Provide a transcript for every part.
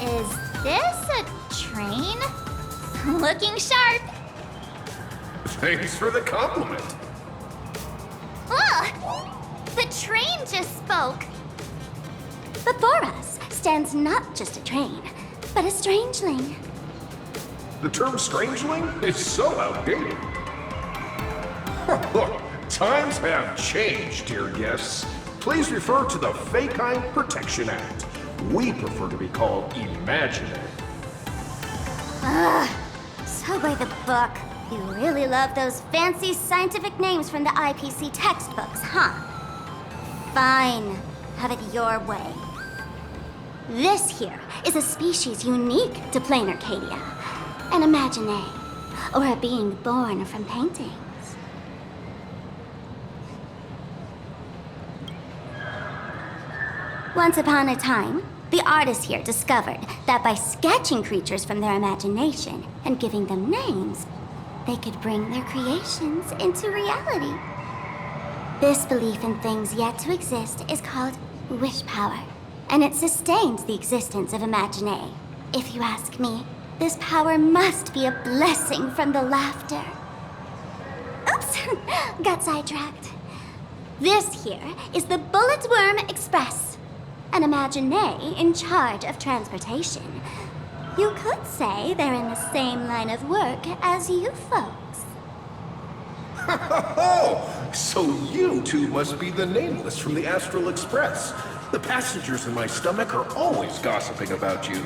Is this a train? Looking sharp. Thanks for the compliment. Ugh! The train just spoke. Before us stands not just a train, but a strangeling. The term strangeling is so outdated. Look, times have changed, dear guests. Please refer to the Honkai Protection Act. We prefer to be called imaginary. So by the book. You really love those fancy scientific names from the IPC textbooks, huh? Fine. Have it your way. This here is a species unique to plain Arcadia. An imagine, or a being born from paintings. Once upon a time, the artists here discovered that by sketching creatures from their imagination and giving them names, they could bring their creations into reality. This belief in things yet to exist is called wish power, and it sustains the existence of Imagine. If you ask me, this power must be a blessing from the laughter. Oops, got sidetracked. This here is the Bullet Worm Express, an Imagine in charge of transportation. You could say they're in the same line of work as you folks. Oh, so you two must be the Nameless from the Astral Express. The passengers in my stomach are always gossiping about you.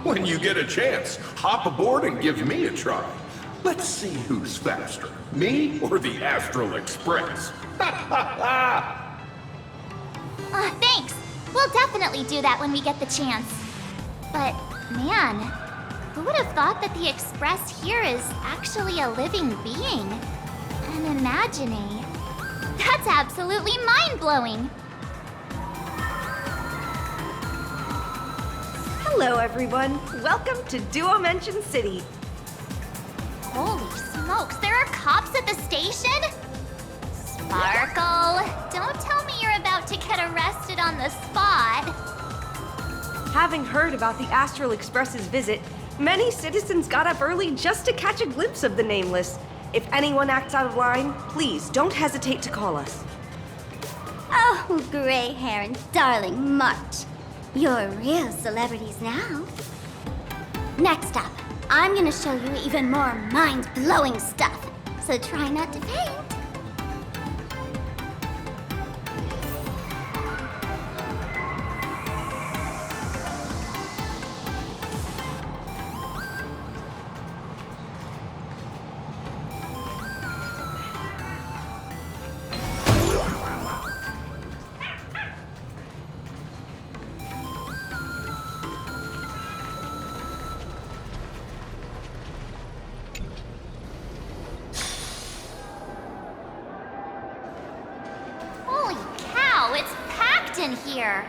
When you get a chance, hop aboard and give me a try. Let's see who's faster, me or the Astral Express. Thanks. We'll definitely do that when we get the chance. But, man, who would have thought that the Express here is actually a living being? An imagining. That's absolutely mind-blowing! Hello, everyone. Welcome to Duomension City. Holy smokes, there are cops at the station? Sparkle, don't tell me you're about to get arrested on the spot. Having heard about the Astral Express's visit, many citizens got up early just to catch a glimpse of the Nameless. If anyone acts out of line, please don't hesitate to call us. Oh, gray hair and darling March. You're real celebrities now. Next up, I'm gonna show you even more mind-blowing stuff, so try not to faint. Holy cow, it's packed in here.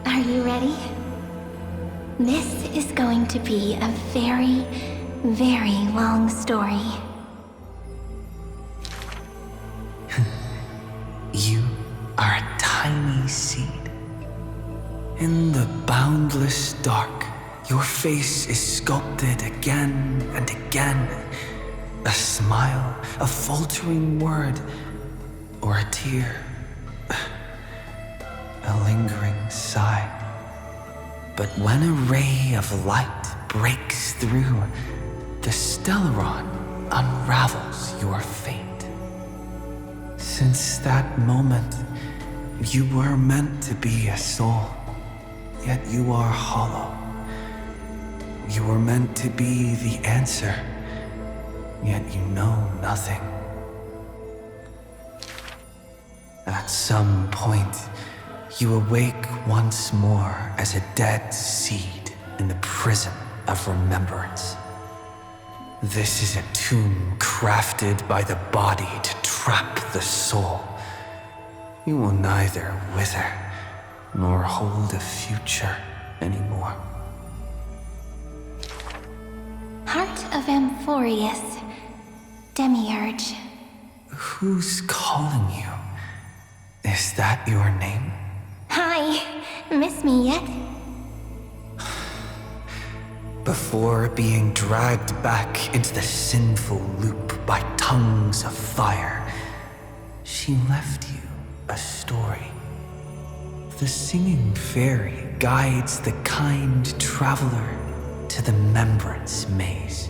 Are you ready? This is going to be a very, very long story. You are a tiny seed. In the boundless dark, your face is sculpted again and again. A smile, a faltering word, or a tear. A lingering sigh. But when a ray of light breaks through, the Stellaron unravels your fate. Since that moment, you were meant to be a soul, yet you are hollow. You were meant to be the answer, yet you know nothing. At some point, you awake once more as a dead seed in the prison of remembrance. This is a tomb crafted by the body to trap the soul. You will neither wither nor hold a future anymore. Heart of Amphorius, Demiurge. Who's calling you? Is that your name? Hi, miss me yet? Before being dragged back into the sinful loop by tongues of fire, she left you a story. The singing fairy guides the kind traveler to the Remembrance Maze.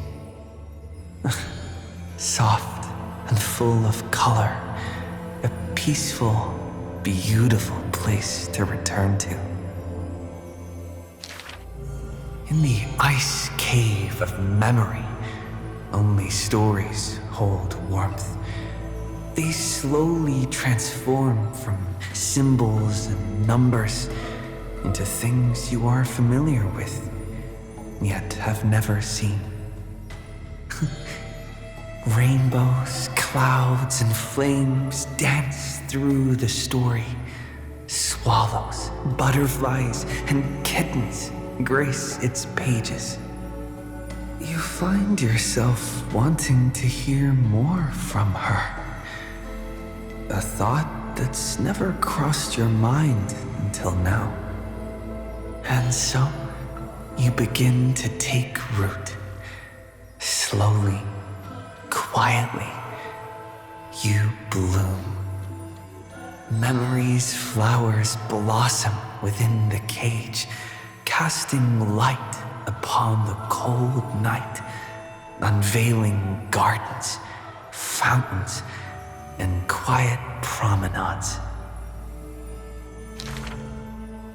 Soft and full of color, a peaceful, beautiful place to return to. In the ice cave of memory, only stories hold warmth. They slowly transform from symbols and numbers into things you are familiar with, yet have never seen. Rainbows, clouds, and flames dance through the story. Swallows, butterflies, and kittens grace its pages. You find yourself wanting to hear more from her. A thought that's never crossed your mind until now. And so, you begin to take root. Slowly, quietly, you bloom. Memory's flowers blossom within the cage, casting light upon the cold night, unveiling gardens, fountains, and quiet promenades.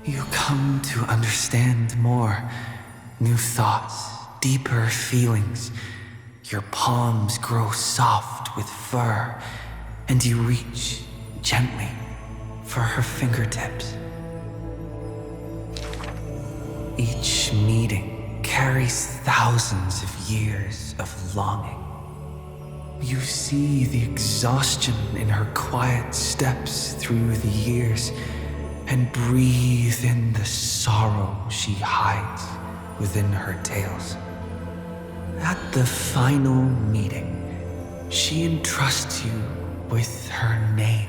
You come to understand more, new thoughts, deeper feelings. Your palms grow soft with fur, and you reach gently for her fingertips. Each meeting carries thousands of years of longing. You see the exhaustion in her quiet steps through the years, and breathe in the sorrow she hides within her tales. At the final meeting, she entrusts you with her name,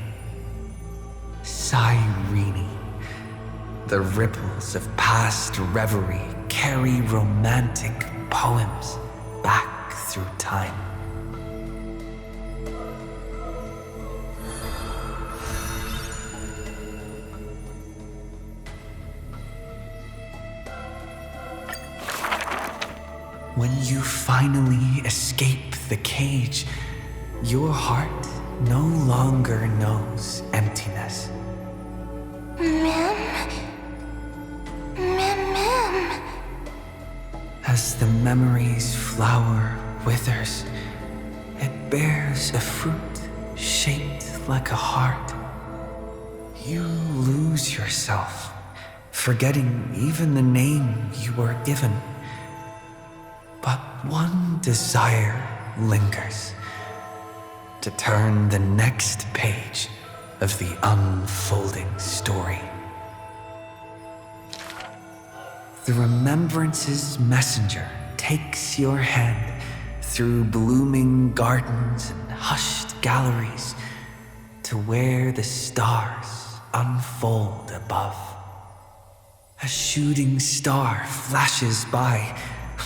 Cyrene. The ripples of past reverie carry romantic poems back through time. When you finally escape the cage, your heart no longer knows emptiness. Ma'am? Ma'am? As the memory's flower withers, it bears a fruit shaped like a heart. You lose yourself, forgetting even the name you were given. But one desire lingers, to turn the next page of the unfolding story. The Remembrance's messenger takes your hand through blooming gardens and hushed galleries to where the stars unfold above. A shooting star flashes by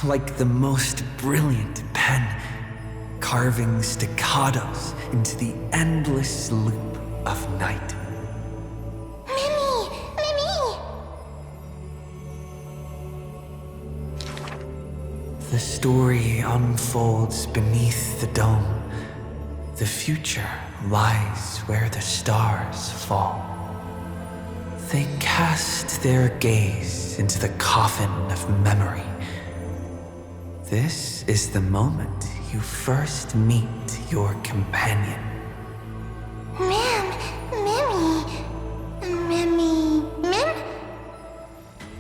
like the most brilliant pen, carving staccatos into the endless loop of night. Mimi! The story unfolds beneath the dome. The future lies where the stars fall. They cast their gaze into the coffin of memory. This is the moment you first meet your companion. Mim?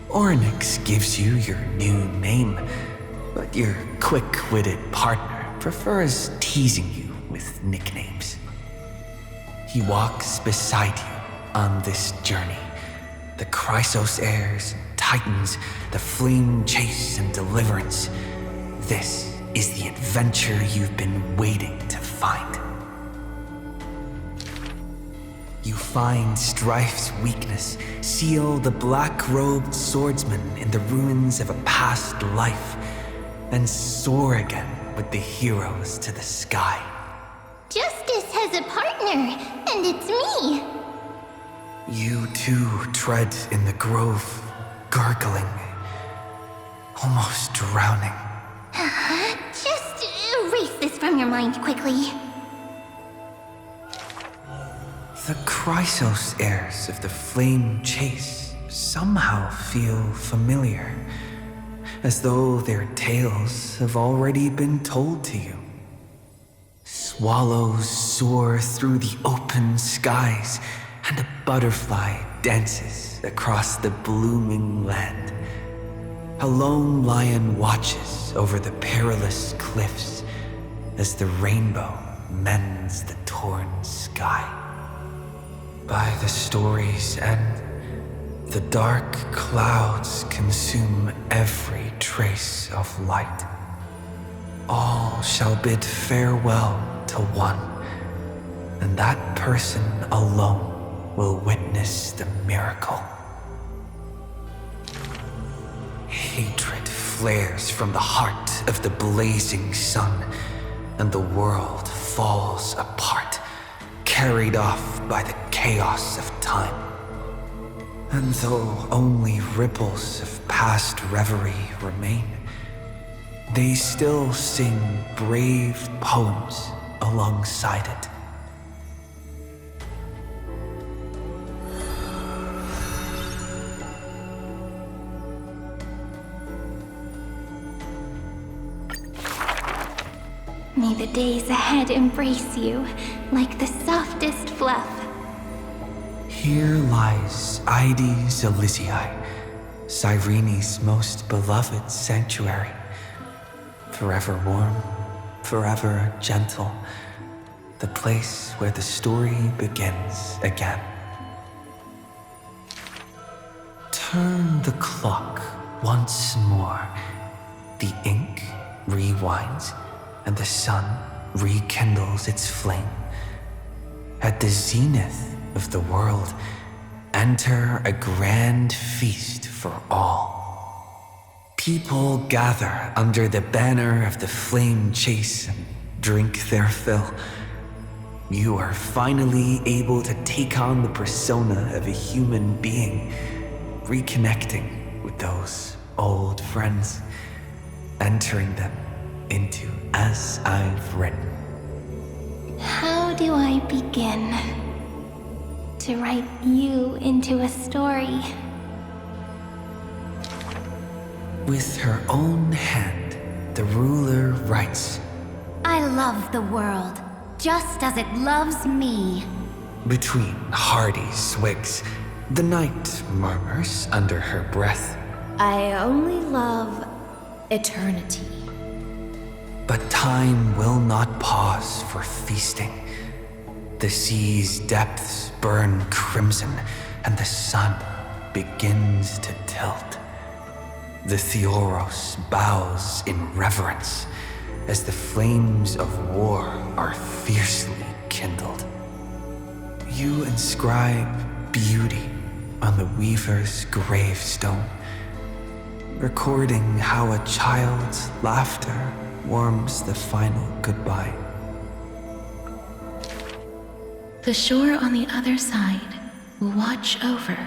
Orynyx gives you your new name, but your quick-witted partner prefers teasing you with nicknames. He walks beside you on this journey. The Chrysos heirs, Titans, the flame chase and deliverance. This is the adventure you've been waiting to find. You find Strife's weakness, seal the black-robed swordsman in the ruins of a past life, and soar again with the heroes to the sky. Justice has a partner, and it's me. You too tread in the grove, gurgling, almost drowning. Just erase this from your mind quickly. The Chrysos heirs of the Flame Chase somehow feel familiar, as though their tales have already been told to you. Swallows soar through the open skies, and a butterfly dances across the blooming land. A lone lion watches over the perilous cliffs as the rainbow mends the torn sky. By the story's end, the dark clouds consume every trace of light. All shall bid farewell to one, and that person alone will witness the miracle. Hatred flares from the heart of the blazing sun, and the world falls apart, carried off by the chaos of time. And though only ripples of past reverie remain, they still sing brave poems alongside it. May the days ahead embrace you like the softest fluff. Here lies Ides Elysiae, Cyrene's most beloved sanctuary. Forever warm, forever gentle, the place where the story begins again. Turn the clock once more. The ink rewinds, and the sun rekindles its flame. At the zenith of the world, enter a grand feast for all. People gather under the banner of the Flame Chase and drink their fill. You are finally able to take on the persona of a human being, reconnecting with those old friends, entering them into As I've Written. How do I begin to write you into a story? With her own hand, the ruler writes, I love the world, just as it loves me. between hearty swigs, the knight murmurs under her breath. I only love eternity. But time will not pause for feasting. The sea's depths burn crimson, and the sun begins to tilt. The Theoros bows in reverence as the flames of war are fiercely kindled. You inscribe beauty on the weaver's gravestone, recording how a child's laughter warms the final goodbye. The shore on the other side will watch over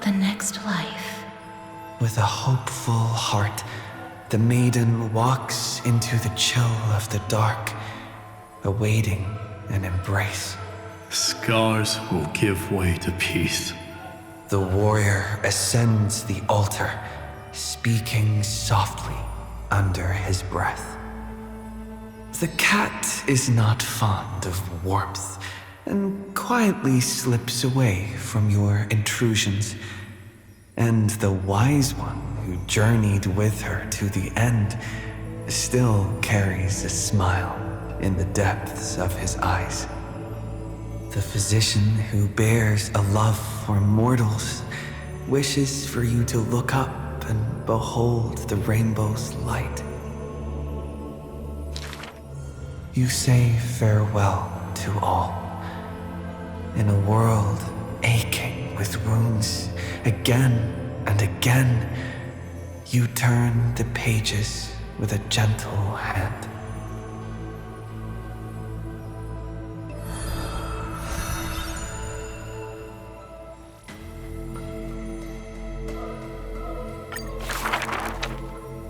the next life. With a hopeful heart, the maiden walks into the chill of the dark, awaiting an embrace. Scars will give way to peace. The warrior ascends the altar, speaking softly under his breath. The cat is not fond of warmth and quietly slips away from your intrusions. And the wise one who journeyed with her to the end still carries a smile in the depths of his eyes. The physician who bears a love for mortals wishes for you to look up and behold the rainbow's light. You say farewell to all. In a world aching with wounds, again and again, you turn the pages with a gentle hand.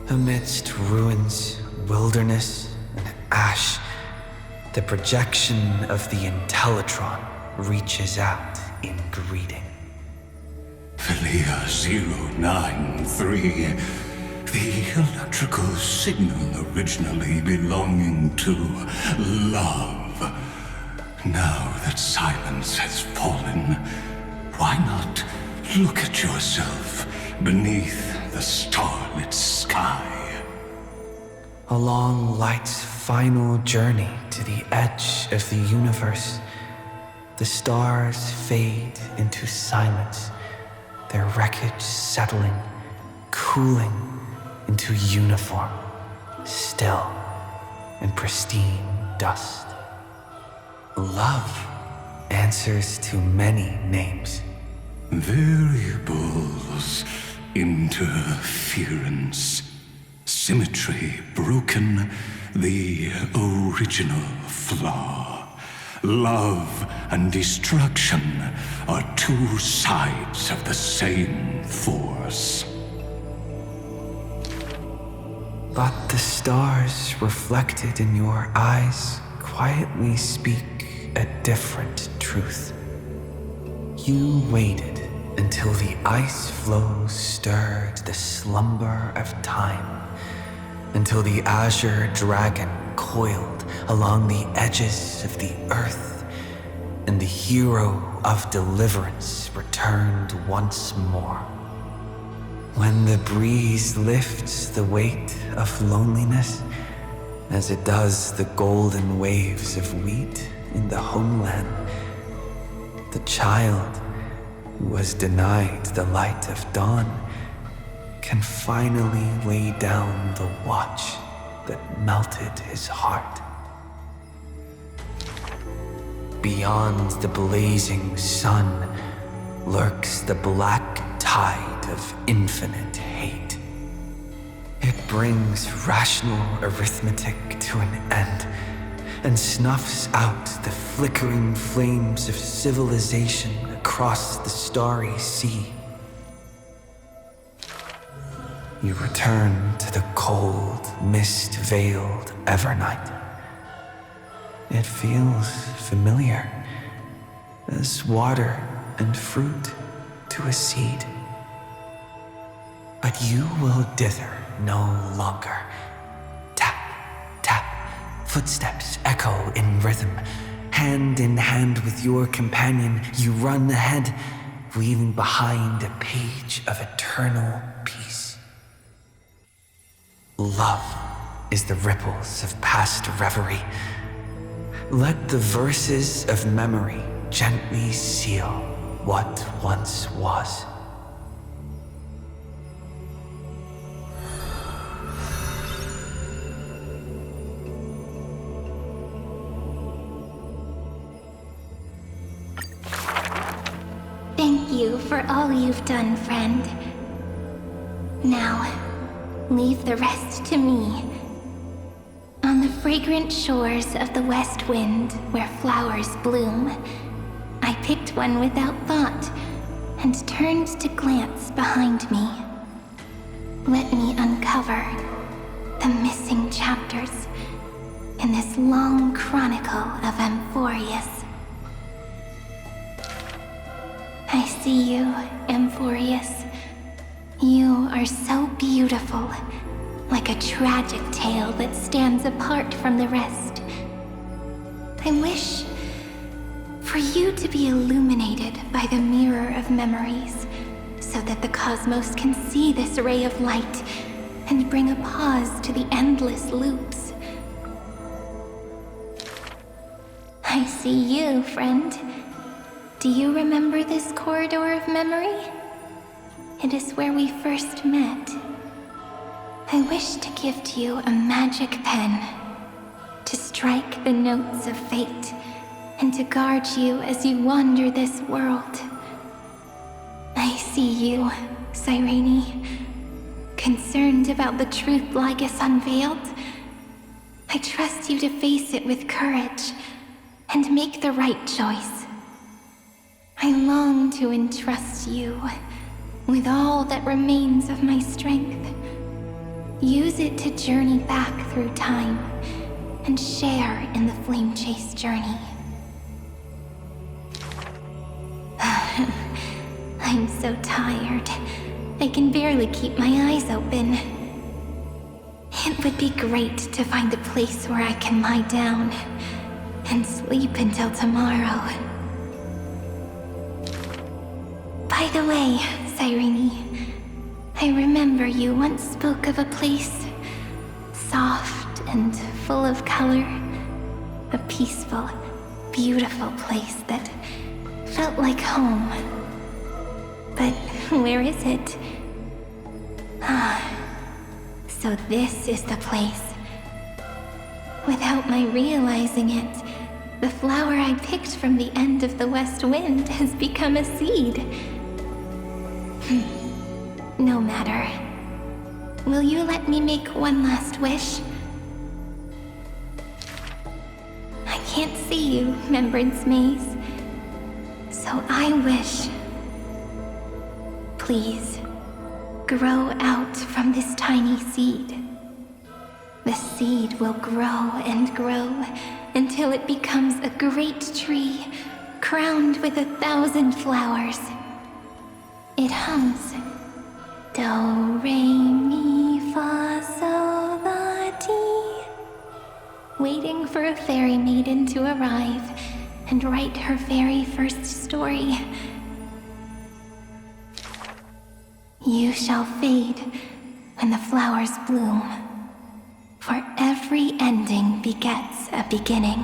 Amidst ruins, wilderness, and ash, the projection of the Intellitron reaches out in greeting. Philia 093, the electrical signal originally belonging to love. Now that silence has fallen, why not look at yourself beneath the starlit sky? Along light's final journey to the edge of the universe, the stars fade into silence, their wreckage settling, cooling into uniform, still, and pristine dust. Love answers to many names. Variables, interference, symmetry broken, the original flaw. Love and destruction are two sides of the same force. But the stars reflected in your eyes quietly speak a different truth. You waited until the ice flow stirred the slumber of time, until the azure dragon coiled along the edges of the earth, and the hero of deliverance returned once more. When the breeze lifts the weight of loneliness, as it does the golden waves of wheat in the homeland, the child who was denied the light of dawn can finally lay down the watch that melted his heart. Beyond the blazing sun lurks the black tide of infinite hate. It brings rational arithmetic to an end and snuffs out the flickering flames of civilization across the starry sea. You return to the cold, mist-veiled Evernight. It feels familiar, as water and fruit to a seed. But you will dither no longer. Tap, tap, footsteps echo in rhythm. Hand in hand with your companion, you run ahead, leaving behind a page of eternal peace. Love is the ripples of past reverie. Let the verses of memory gently seal what once was. Thank you for all you've done, friend. Now, leave the rest to me. On the fragrant shores of the west wind, where flowers bloom, I picked one without thought and turned to glance behind me. Let me uncover the missing chapters in this long chronicle of Amphorius. I see you, Amphorius. You are so beautiful, like a tragic tale that stands apart from the rest. I wish for you to be illuminated by the mirror of memories, so that the cosmos can see this ray of light and bring a pause to the endless loops. I see you, friend. Do you remember this corridor of memory? It is where we first met. I wish to gift you a magic pen, to strike the notes of fate, and to guard you as you wander this world. I see you, Cyrene, concerned about the truth Lygus unveiled. I trust you to face it with courage and make the right choice. I long to entrust you with all that remains of my strength. Use it to journey back through time and share in the flame chase journey. I'm so tired. I can barely keep my eyes open. It would be great to find a place where I can lie down and sleep until tomorrow. By the way, Cyrene, I remember you once spoke of a place soft and full of color. A peaceful, beautiful place that felt like home. But where is it? So this is the place. Without my realizing it, the flower I picked from the end of the west wind has become a seed. No matter. Will you let me make one last wish? I can't see you, Remembrance Maze. So I wish. Please, grow out from this tiny seed. The seed will grow and grow until it becomes a great tree, crowned with 1,000 flowers. It hums. Do, re, mi, fa, sol, la, ti. Waiting for a fairy maiden to arrive and write her very first story. You shall fade when the flowers bloom, for every ending begets a beginning.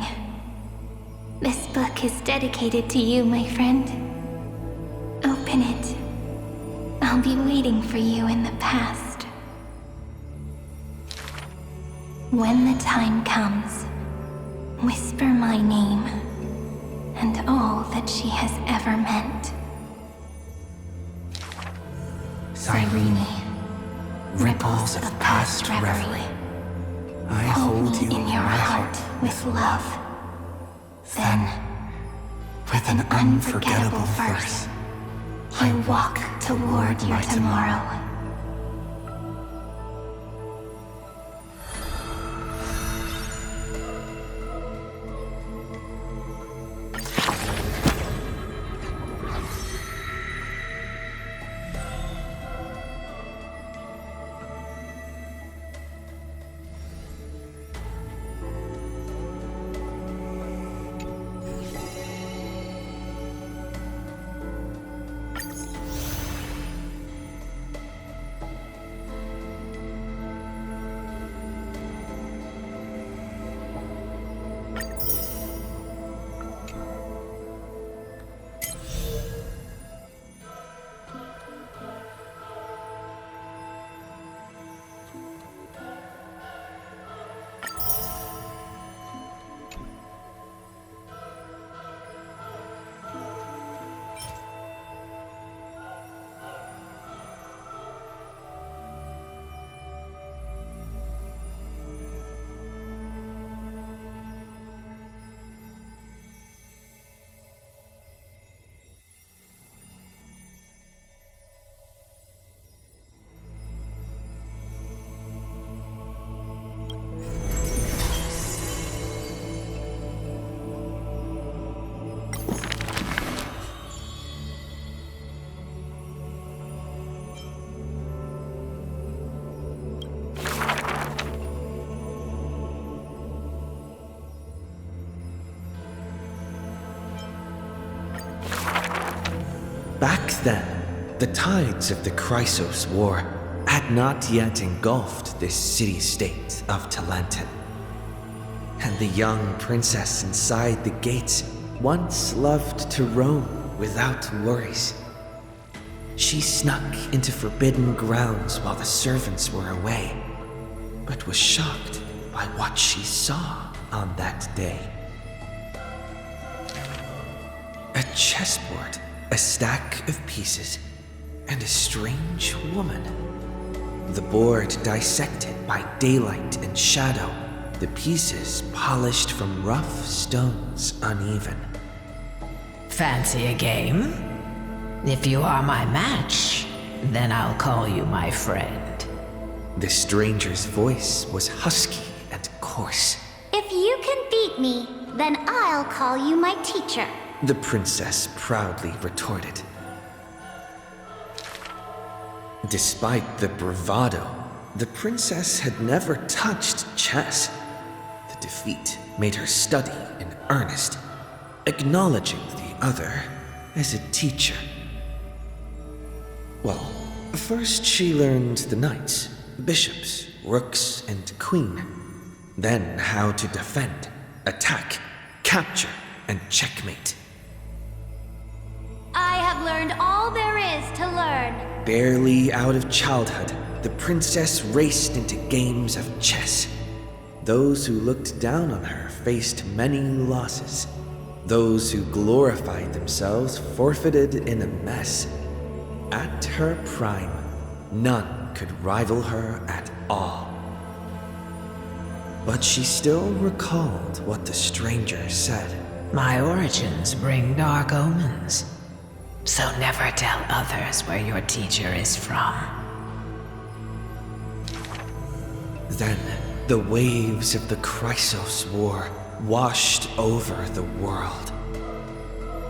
This book is dedicated to you, my friend. Open it. I'll be waiting for you in the past. When the time comes, whisper my name and all that she has ever meant. Cyrene, ripples of past reverie. I Hold hold me you in your heart with love. Then, with an unforgettable verse. I walk toward your tomorrow. Back then, the tides of the Chrysos War had not yet engulfed this city-state of Talenton. And the young princess inside the gates once loved to roam without worries. She snuck into forbidden grounds while the servants were away, but was shocked by what she saw on that day. A chessboard, a stack of pieces, and a strange woman. The board dissected by daylight and shadow, the pieces polished from rough stones uneven. Fancy a game? If you are my match, then I'll call you my friend. The stranger's voice was husky and coarse. If you can beat me, then I'll call you my teacher. The princess proudly retorted. Despite the bravado, the princess had never touched chess. The defeat made her study in earnest, acknowledging the other as a teacher. Well, first she learned the knights, bishops, rooks, and queen. Then how to defend, attack, capture, and checkmate. I have learned all there is to learn. Barely out of childhood, the princess raced into games of chess. Those who looked down on her faced many losses. Those who glorified themselves forfeited in a mess. At her prime, none could rival her at all. But she still recalled what the stranger said. My origins bring dark omens, so never tell others where your teacher is from. Then, the waves of the Chrysos War washed over the world.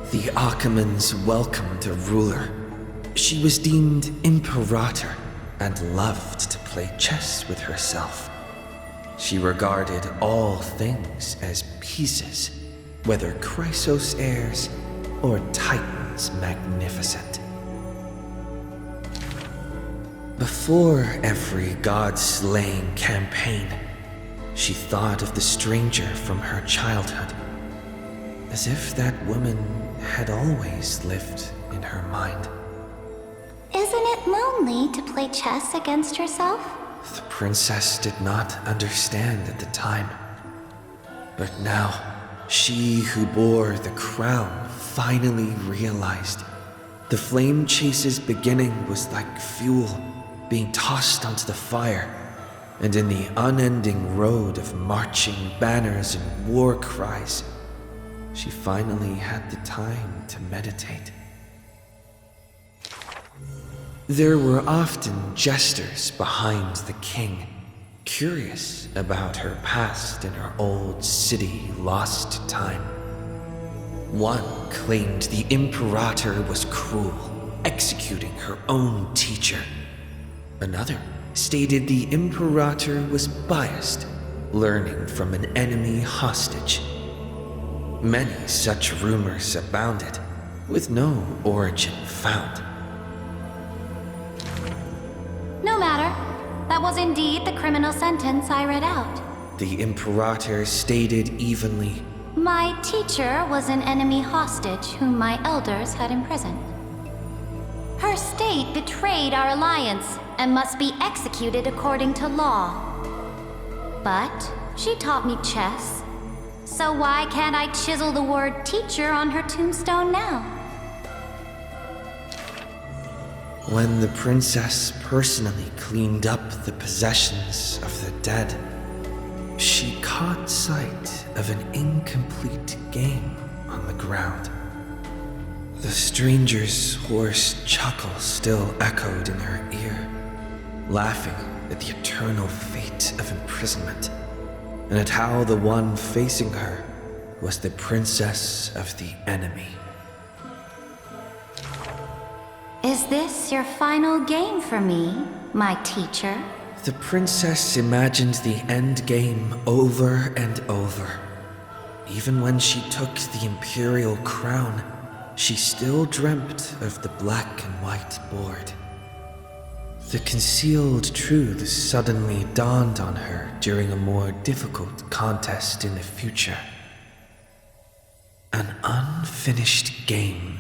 The Achaemons welcomed a ruler. She was deemed Imperator and loved to play chess with herself. She regarded all things as pieces, whether Chrysos heirs or Titans magnificent. Before every god-slaying campaign, she thought of the stranger from her childhood, as if that woman had always lived in her mind. Isn't it lonely to play chess against yourself? The princess did not understand at the time. But now, she who bore the crown finally realized. The flame chase's beginning was like fuel being tossed onto the fire, and in the unending road of marching banners and war cries, she finally had the time to meditate. There were often jesters behind the king, curious about her past in her old city lost to time. One claimed the Imperator was cruel, executing her own teacher. Another stated the Imperator was biased, learning from an enemy hostage. Many such rumors abounded, with no origin found. No matter. That was indeed the criminal sentence I read out. The Imperator stated evenly, My teacher was an enemy hostage whom my elders had imprisoned. Her state betrayed our alliance and must be executed according to law. But she taught me chess, so why can't I chisel the word teacher on her tombstone now? When the princess personally cleaned up the possessions of the dead, she caught sight of an incomplete game on the ground. The stranger's hoarse chuckle still echoed in her ear, laughing at the eternal fate of imprisonment, and at how the one facing her was the princess of the enemy. Is this your final game for me, my teacher? The princess imagined the end game over and over. Even when she took the imperial crown, she still dreamt of the black and white board. The concealed truth suddenly dawned on her during a more difficult contest in the future. An unfinished game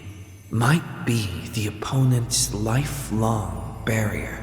might be the opponent's lifelong barrier.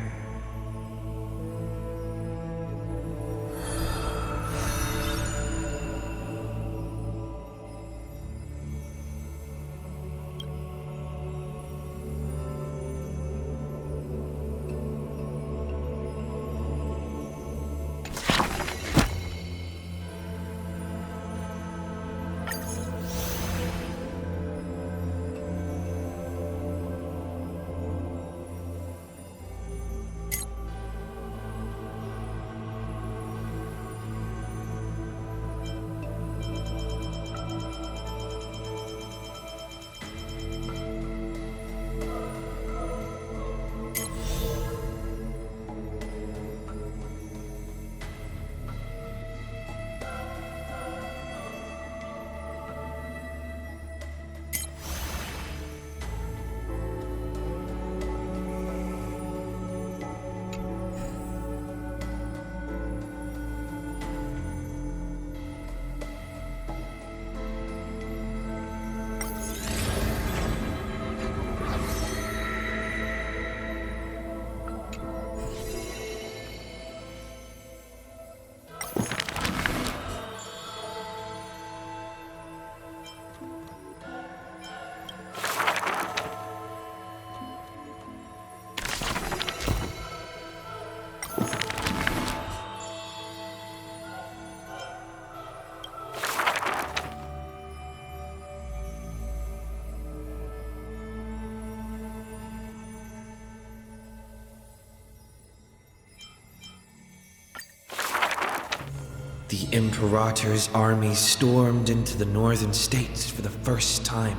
The Imperator's army stormed into the northern states for the first time,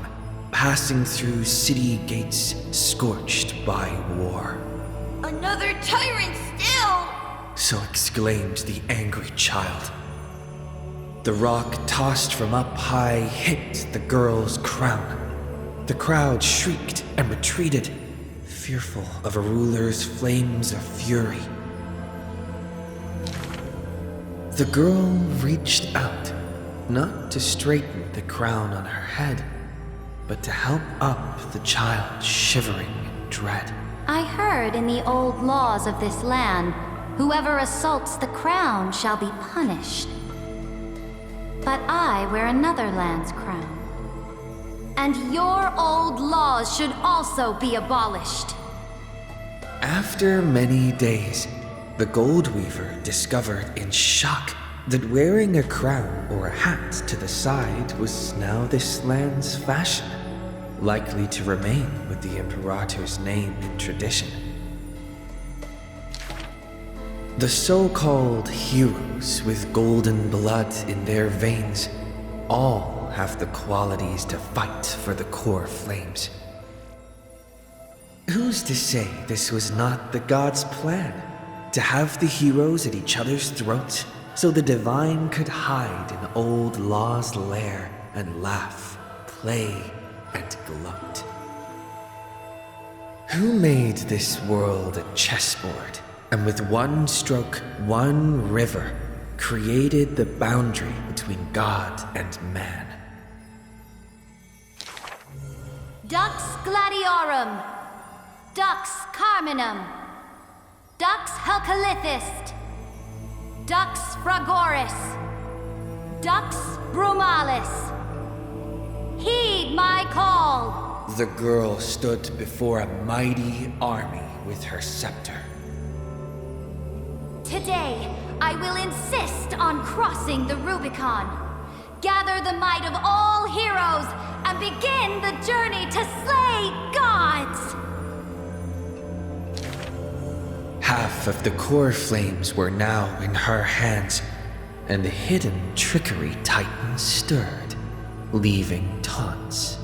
passing through city gates scorched by war. Another tyrant still! So exclaimed the angry child. The rock tossed from up high hit the girl's crown. The crowd shrieked and retreated, fearful of a ruler's flames of fury. The girl reached out, not to straighten the crown on her head, but to help up the child shivering in dread. I heard in the old laws of this land, whoever assaults the crown shall be punished. But I wear another land's crown. And your old laws should also be abolished. After many days, the gold weaver discovered in shock that wearing a crown or a hat to the side was now this land's fashion, likely to remain with the Imperator's name in tradition. The so-called heroes with golden blood in their veins all have the qualities to fight for the core flames. Who's to say this was not the gods' plan? To have the heroes at each other's throats, so the divine could hide in old law's lair and laugh, play, and gloat. Who made this world a chessboard, and with one stroke, one river, created the boundary between God and man? Dux Gladiorum, Dux Carminum, Dux Helcalithist, Dux Fragoris, Dux Brumalis. Heed my call! The girl stood before a mighty army with her scepter. Today, I will insist on crossing the Rubicon. Gather the might of all heroes and begin the journey to slay gods! Half of the core flames were now in her hands, and the hidden trickery titan stirred, leaving taunts.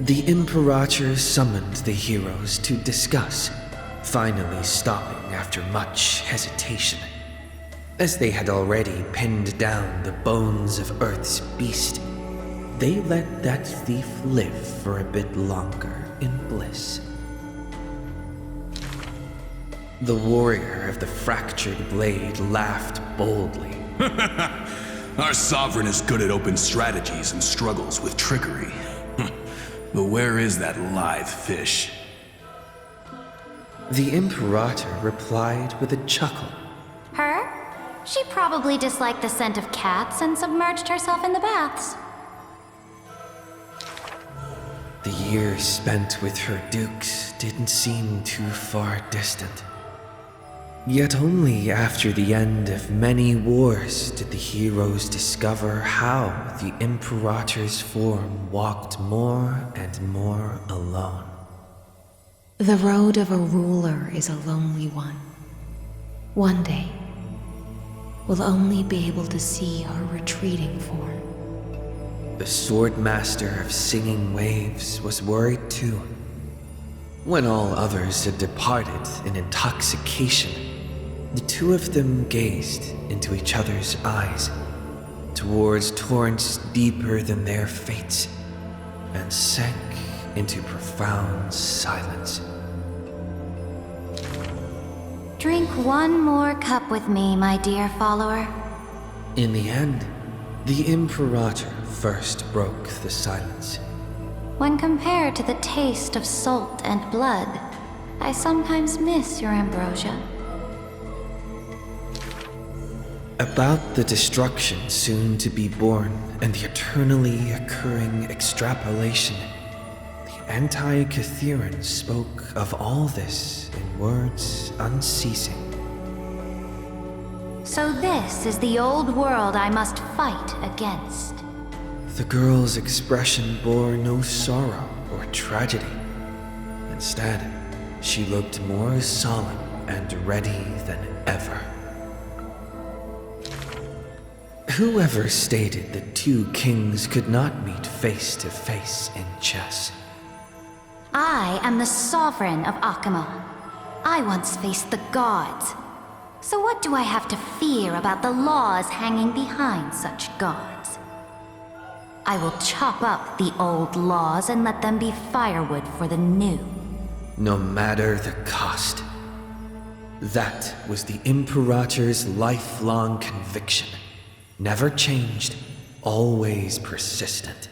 The Imperator summoned the heroes to discuss, finally stopping after much hesitation. As they had already pinned down the bones of Earth's beast, they let that thief live for a bit longer in bliss. The warrior of the fractured blade laughed boldly. Our sovereign is good at open strategies and struggles with trickery. But where is that live fish? The Imperator replied with a chuckle. Her? She probably disliked the scent of cats and submerged herself in the baths. The years spent with her dukes didn't seem too far distant. Yet only after the end of many wars did the heroes discover how the Imperator's form walked more and more alone. The road of a ruler is a lonely one. One day, we'll only be able to see her retreating form. The Swordmaster of Singing Waves was worried too. When all others had departed in intoxication, the two of them gazed into each other's eyes, towards torrents deeper than their fates, and sank into profound silence. Drink one more cup with me, my dear follower. In the end, the Imperator first broke the silence. When compared to the taste of salt and blood, I sometimes miss your ambrosia. About the destruction soon to be born and the eternally occurring extrapolation, the Anti-Catherians spoke of all this in words unceasing. So this is the old world I must fight against. The girl's expression bore no sorrow or tragedy. Instead, she looked more solemn and ready than ever. Whoever stated that two kings could not meet face to face in chess? I am the sovereign of Akama. I once faced the gods. So what do I have to fear about the laws hanging behind such gods? I will chop up the old laws and let them be firewood for the new. No matter the cost. That was the Imperator's lifelong conviction. Never changed, always persistent.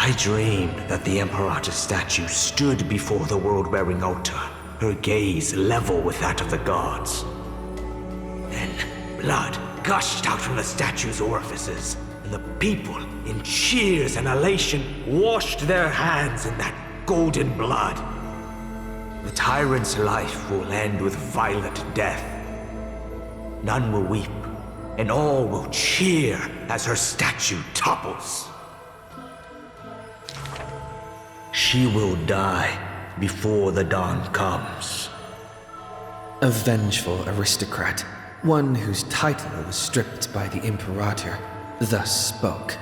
I dreamed that the Imperator's statue stood before the world-wearing altar, her gaze level with that of the gods. Then, blood gushed out from the statue's orifices, and the people, in cheers and elation, washed their hands in that golden blood. The tyrant's life will end with violent death. None will weep, and all will cheer as her statue topples. She will die before the dawn comes. A vengeful aristocrat, one whose title was stripped by the Imperator, thus spoke.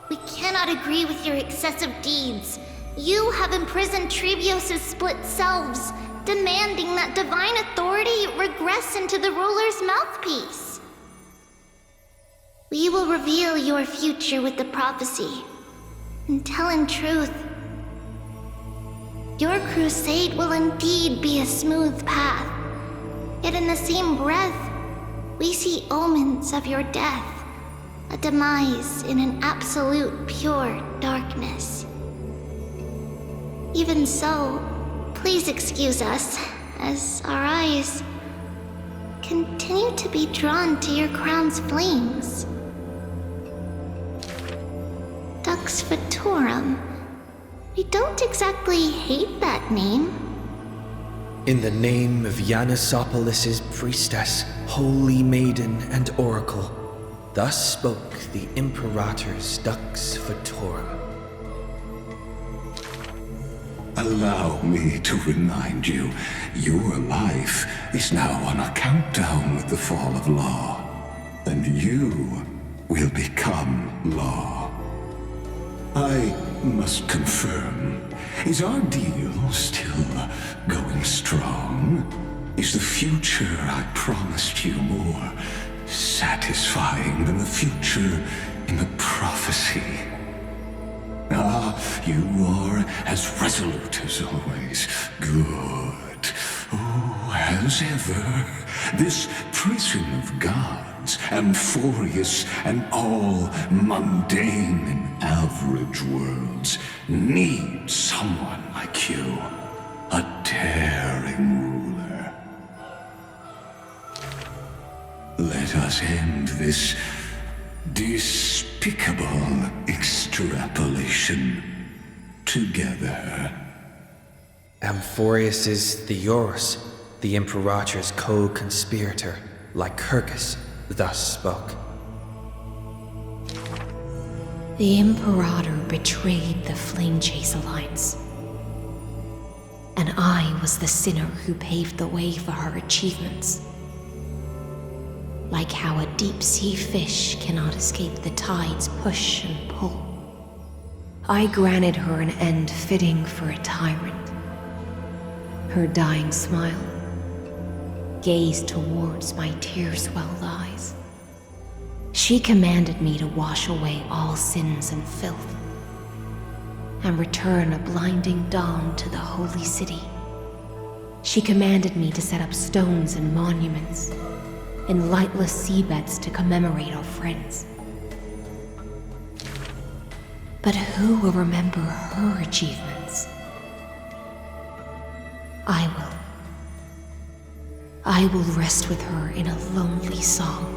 We cannot agree with your excessive deeds. You have imprisoned Trebios' split selves, demanding that divine authority regress into the ruler's mouthpiece. We will reveal your future with the prophecy. And tell in truth, your crusade will indeed be a smooth path. Yet in the same breath, we see omens of your death, a demise in an absolute pure darkness. Even so, please excuse us, as our eyes continue to be drawn to your crown's flames. Dux Fatorum. We don't exactly hate that name. In the name of Yanissopolis' priestess, holy maiden, and oracle, thus spoke the Imperator's Dux Fatorum. Allow me to remind you, your life is now on a countdown with the fall of law, and you will become law. I must confirm, is our deal still going strong? Is the future I promised you more satisfying than the future in the prophecy? Ah, you are as resolute as always. Good. Oh, as ever, this prison of gods, amphorious and all mundane and average worlds, needs someone like you, a daring ruler. Let us end this despicable extrapolation together. Amphorius is Theoros, the Imperator's co-conspirator, Lycurgus, thus spoke. The Imperator betrayed the Flame Chase Alliance. And I was the sinner who paved the way for her achievements. Like how a deep-sea fish cannot escape the tide's push and pull. I granted her an end fitting for a tyrant. Her dying smile gazed towards my tear-swelled eyes. She commanded me to wash away all sins and filth, and return a blinding dawn to the holy city. She commanded me to set up stones and monuments, in lightless seabeds to commemorate our friends. But who will remember her achievements? I will rest with her in a lonely song.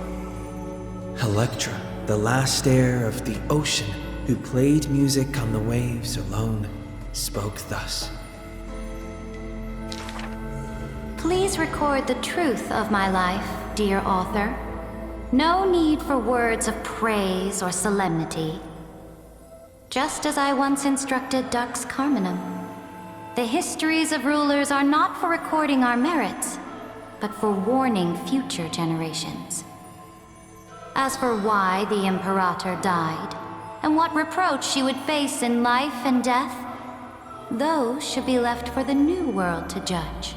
Electra, the last heir of the ocean, who played music on the waves alone, spoke thus. Please record the truth of my life, dear author. No need for words of praise or solemnity. Just as I once instructed Dux Carminum, the histories of rulers are not for recording our merits, but for warning future generations. As for why the Imperator died, and what reproach she would face in life and death, those should be left for the new world to judge.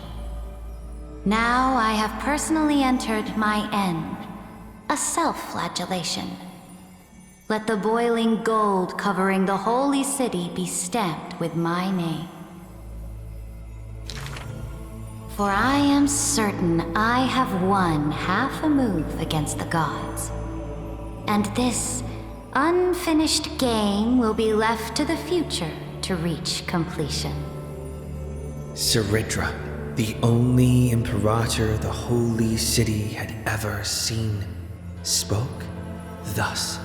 Now I have personally entered my end, a self-flagellation. Let the boiling gold covering the holy city be stamped with my name. For I am certain I have won half a move against the gods. And this, unfinished game will be left to the future to reach completion. Saridra, the only Imperator the Holy City had ever seen, spoke thus.